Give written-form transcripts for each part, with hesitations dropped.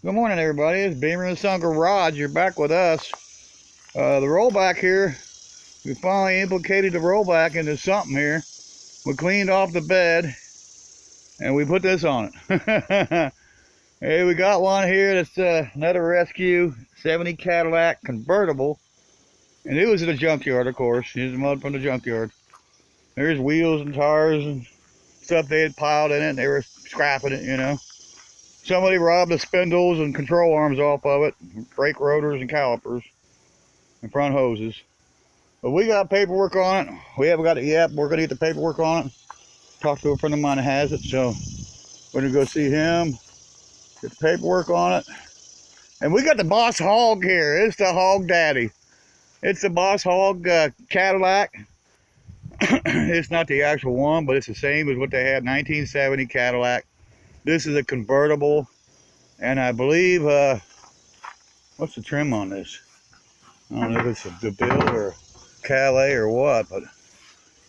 Good morning, everybody. It's Beamer and Son Garage. You're back with us. The rollback here, we finally implicated the rollback into something here. We cleaned off the bed and we put this on it. Hey, we got one here that's another rescue 70 Cadillac convertible. And it was in the junkyard, of course. Here's the mud from the junkyard. There's wheels and tires and stuff they had piled in it, and they were scrapping it, you know. Somebody robbed the spindles and control arms off of it, brake rotors and calipers, and front hoses. But we got paperwork on it. We haven't got it yet. We're going to get the paperwork on it. Talk to a friend of mine that has it, so we're going to go see him, get the paperwork on it. And we got the Boss Hog here. It's the Hog Daddy. It's the Boss Hog Cadillac. It's not the actual one, but it's the same as what they had, 1970 Cadillac. This is a convertible, and I believe, what's the trim on this? I don't know if it's a DeVille or Calais or what, but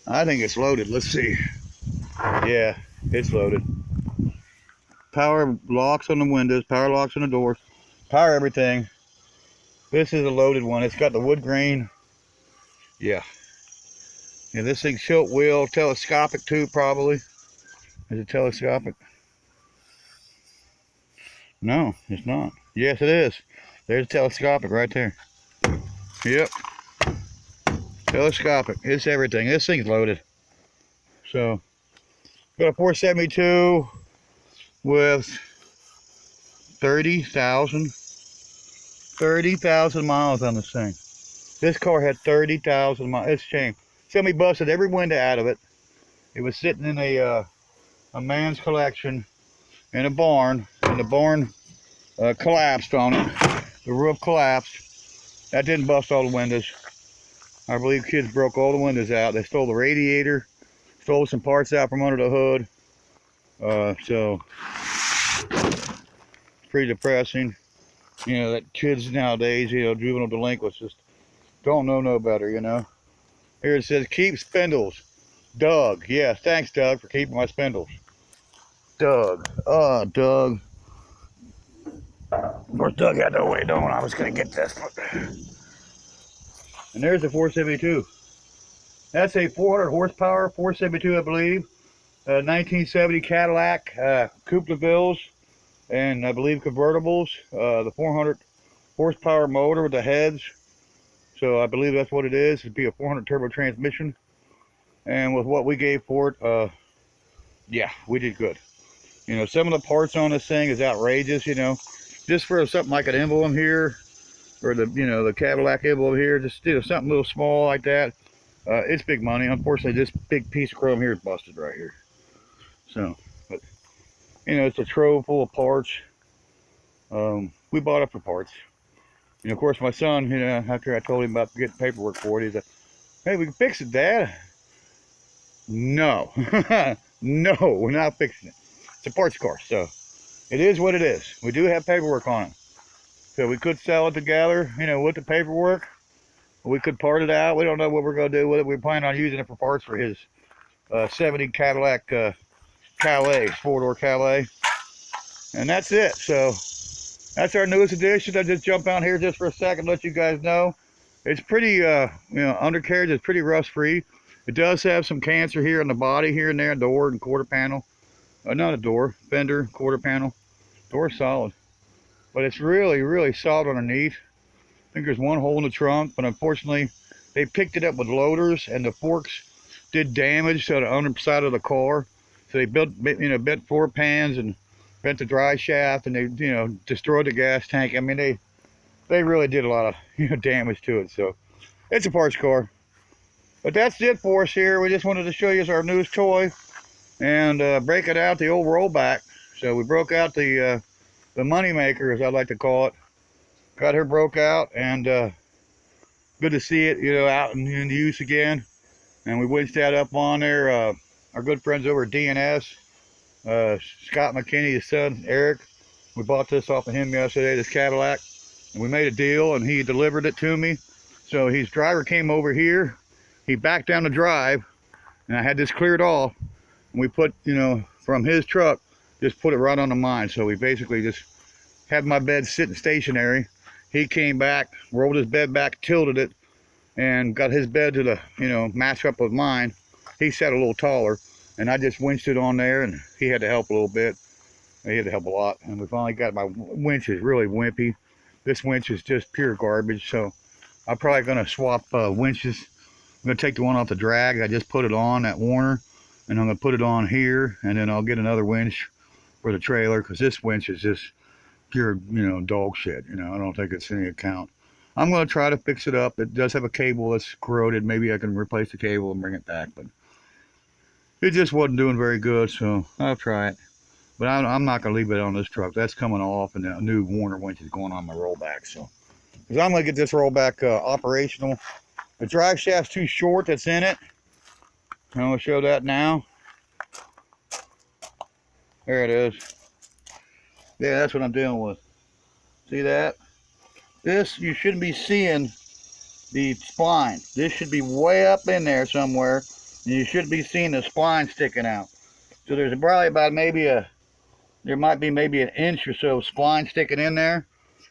I think it's loaded. Let's see. Yeah, it's loaded. Power locks on the windows, power locks on the doors, power everything. This is a loaded one. It's got the wood grain. Yeah. Yeah, this thing's tilt wheel, telescopic too, probably. Is it telescopic? No, it's not. Yes, it is. There's telescopic right there. Yep. Telescopic. It's everything. This thing's loaded. So, got a 472 with 30,000 miles on this thing. This car had 30,000 miles. It's a shame. Somebody busted every window out of it. It was sitting in a man's collection in a barn, and the barn collapsed on it. The roof collapsed. That didn't bust all the windows. I believe kids broke all the windows out. They stole the radiator, stole some parts out from under the hood. So pretty depressing. You know, that kids nowadays, you know, juvenile delinquents just don't know no better, you know. Here it says, keep spindles. Doug. Yes, thanks, Doug, for keeping my spindles. Doug. Oh, Doug. Of course, Doug had no way of knowing I was going to get this. And there's the 472. That's a 400 horsepower 472, I believe. 1970 Cadillac, Coupe de Villes, and I believe convertibles. The 400 horsepower motor with the heads. So I believe that's what it is. It'd be a 400 turbo transmission. And with what we gave for it, yeah, we did good. You know, some of the parts on this thing is outrageous, you know. Just for something like an emblem here, or the, you know, the Cadillac emblem here, just, you know, something a little small like that. It's big money. Unfortunately, this big piece of chrome here is busted right here. So, but, you know, it's a trove full of parts. We bought it for parts. And of course, my son, you know, after I told him about getting paperwork for it, he said, hey, we can fix it, Dad. No. No, we're not fixing it. It's a parts car, so it is what it is. We do have paperwork on it. So we could sell it together, you know, with the paperwork. We could part it out. We don't know what we're going to do with it. We plan on using it for parts for his 70 Cadillac Calais, four-door Calais. And that's it. So that's our newest edition. I just jump out here just for a second, let you guys know. It's pretty, you know, undercarriage is pretty rust-free. It does have some cancer here in the body, here and there, door and quarter panel. Not a door, fender, quarter panel. Door's solid. But it's really, really solid underneath. I think there's one hole in the trunk, but unfortunately, they picked it up with loaders, and the forks did damage to the underside of the car. So they built, you know, bent floor pans and bent the dry shaft, and they, you know, destroyed the gas tank. I mean, they really did a lot of, you know, damage to it. So it's a parts car. But that's it for us here. We just wanted to show you our newest toy and break it out the old rollback. So we broke out the money maker, as I like to call it. Got her broke out, and good to see it, you know, out in use again. And we winched that up on there. Our good friends over at DNS, Scott McKinney, his son Eric, we bought this off of him yesterday, this Cadillac, and we made a deal, and he delivered it to me. So his driver came over here, he backed down the drive, and I had this cleared off, and we put, you know, from his truck, just put it right on the mine. So we basically just had my bed sitting stationary. He came back, rolled his bed back, tilted it, and got his bed to the, match up with mine. He sat a little taller, and I just winched it on there, and he had to help a little bit. He had to help a lot, and we finally got my winch is really wimpy. This winch is just pure garbage, so I'm probably going to swap winches. I'm going to take the one off the drag. I just put it on that Warner, and I'm going to put it on here, and then I'll get another winch for the trailer, because this winch is just pure, dog shit. I don't think it's any account. I'm going to try to fix it up. It does have a cable that's corroded. Maybe I can replace the cable and bring it back, but it just wasn't doing very good, so I'll try it. But I'm not going to leave it on this truck. That's coming off, and the new Warner winch is going on my rollback. So, because I'm going to get this rollback operational. The drive shaft's too short that's in it. I'm going to show that now. There it is. Yeah, that's what I'm dealing with. See that? This, you shouldn't be seeing the spline. This should be way up in there somewhere. And you should be seeing the spline sticking out. So there's probably about there might be maybe an inch or so of spline sticking in there.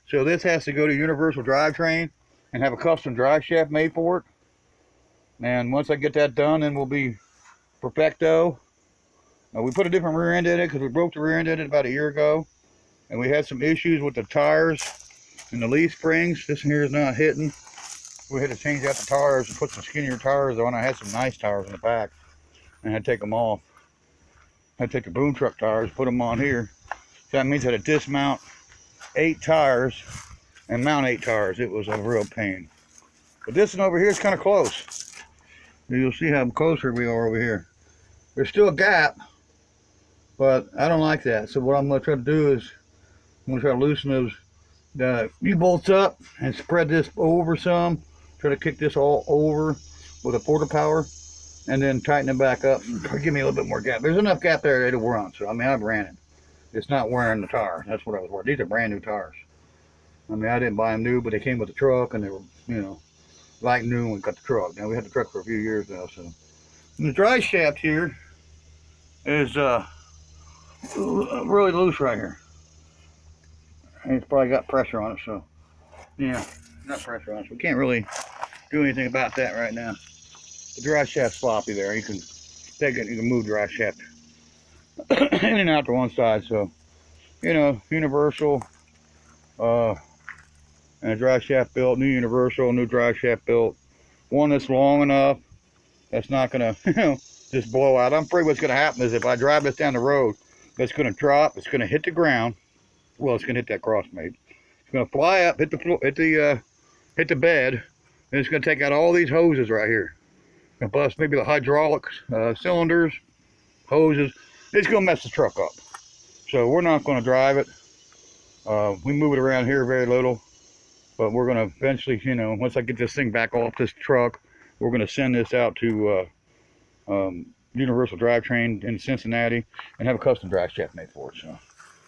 So this has to go to universal drivetrain and have a custom drive shaft made for it. And once I get that done, then we'll be perfecto. We put a different rear end in it because we broke the rear end in it about a year ago. And we had some issues with the tires and the leaf springs. This here is not hitting. We had to change out the tires and put some skinnier tires on. I had some nice tires in the back and I had to take them off. I had to take the boom truck tires, put them on here. So that means I had to dismount 8 tires and mount 8 tires. It was a real pain. But this one over here is kind of close. You'll see how closer we are over here. There's still a gap, but I don't like that. So what I'm going to try to do is I'm going to try to loosen those U-bolts up and spread this over some. Try to kick this all over with a quarter power and then tighten it back up and give me a little bit more gap. There's enough gap there it'll run. So, I mean, I've ran it. It's not wearing the tire. That's what I was wearing. These are brand new tires. I mean, I didn't buy them new, but they came with the truck and they were, like new when we got the truck. Now, we had the truck for a few years now, so. And the drive shaft here is really loose right here. And it's probably got pressure on it, so yeah, not pressure on it. So we can't really do anything about that right now. The drive shaft's sloppy there. You can take it, you can move the drive shaft in and out to one side. So, universal, and a drive shaft built, new universal, new drive shaft built. One that's long enough, that's not gonna, just blow out. I'm afraid what's gonna happen is if I drive this down the road, it's gonna drop, it's gonna hit the ground. Well, it's gonna hit that crossmate. It's gonna fly up, hit the bed, and it's gonna take out all these hoses right here. And plus maybe the hydraulics, cylinders, hoses. It's gonna mess the truck up. So we're not gonna drive it. We move it around here very little, but we're gonna eventually, once I get this thing back off this truck, we're gonna send this out to Universal Drivetrain in Cincinnati and have a custom drive shaft made for it. So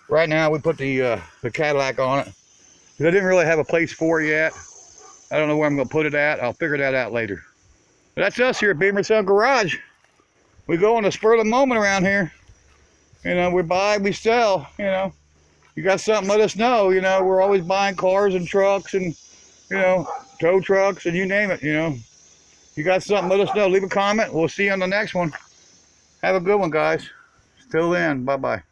right now we put the Cadillac on it because I didn't really have a place for it yet. I don't know where I'm gonna put it at. I'll figure that out later. But that's us here at Beamer Sun Garage. We go on the spur of the moment around here. We buy, we sell. You got something, let us know. We're always buying cars and trucks and tow trucks and you name it. You got something, let us know. Leave a comment. We'll see you on the next one. Have a good one, guys. Till then, bye-bye.